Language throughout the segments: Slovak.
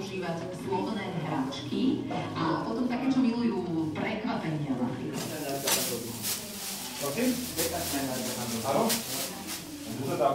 používať slovné hračky a potom také, čo milujú prekvapenia napríklad. Prosím? Áno? Tu sa dá.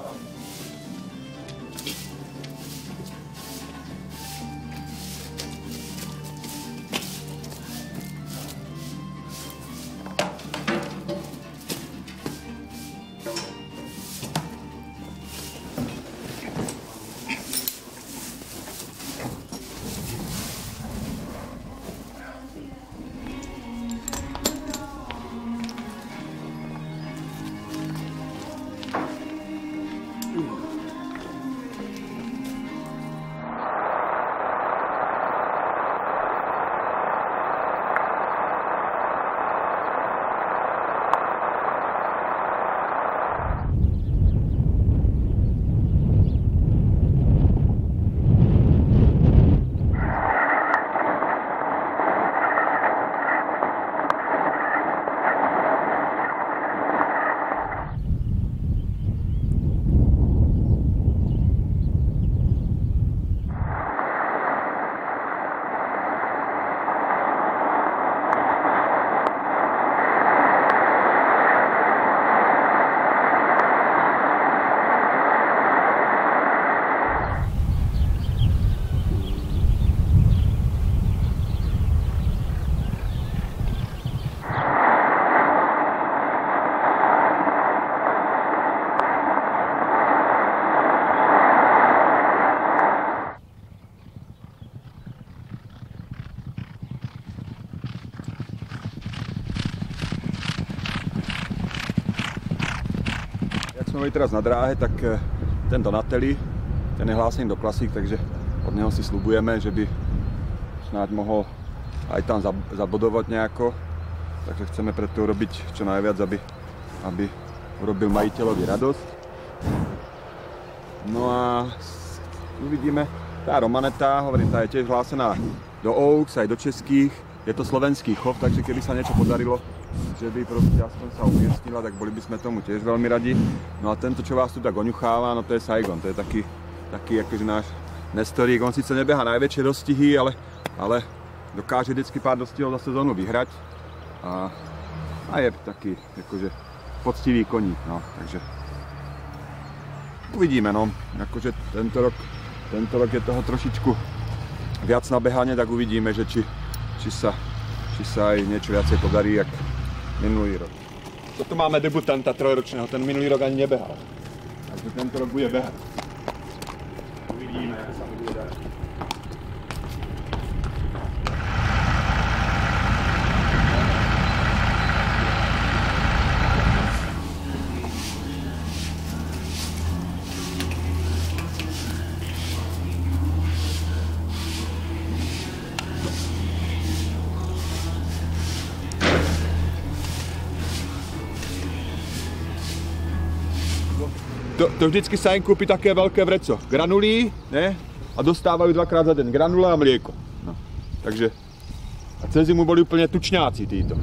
Sme boli teraz na dráhe, tak ten Donatelli, ten je hlásený do klasík, takže od neho si sľubujeme, že by snáď mohol aj tam zabodovať nejako. Takže chceme preto urobiť čo najviac, aby urobil majiteľovi radosť. No a uvidíme, tá Romaneta, hovorím, tá je tiež hlásená do Oaks, aj do českých. Je to slovenský chov, takže keby sa niečo podarilo, že by proste aspoň sa umiestnila, tak boli by sme tomu tiež veľmi radi. No a tento, čo vás tu tak oňucháva, no to je Saigon, to je taký akože náš Nestorík. On síce nebeha najväčšie dostihy, ale dokáže vždycky pár dostihov za sezónu vyhrať. A je taký akože poctivý koník, no, takže uvidíme, no, akože tento rok je toho trošičku viac na behanie, tak uvidíme, že či sa aj niečo viacej podarí, jak minulý rok. Toto máme debutanta trojročného, ten minulý rok ani nebehal. Takže tento rok bude behať. Uvidíme, jak sa bude dať. To vždycky sa im kúpi také veľké vreco granulí, ne? A dostávajú dvakrát za deň granule a mlieko. No. Takže a cez zimu boli úplne tučňáci títo.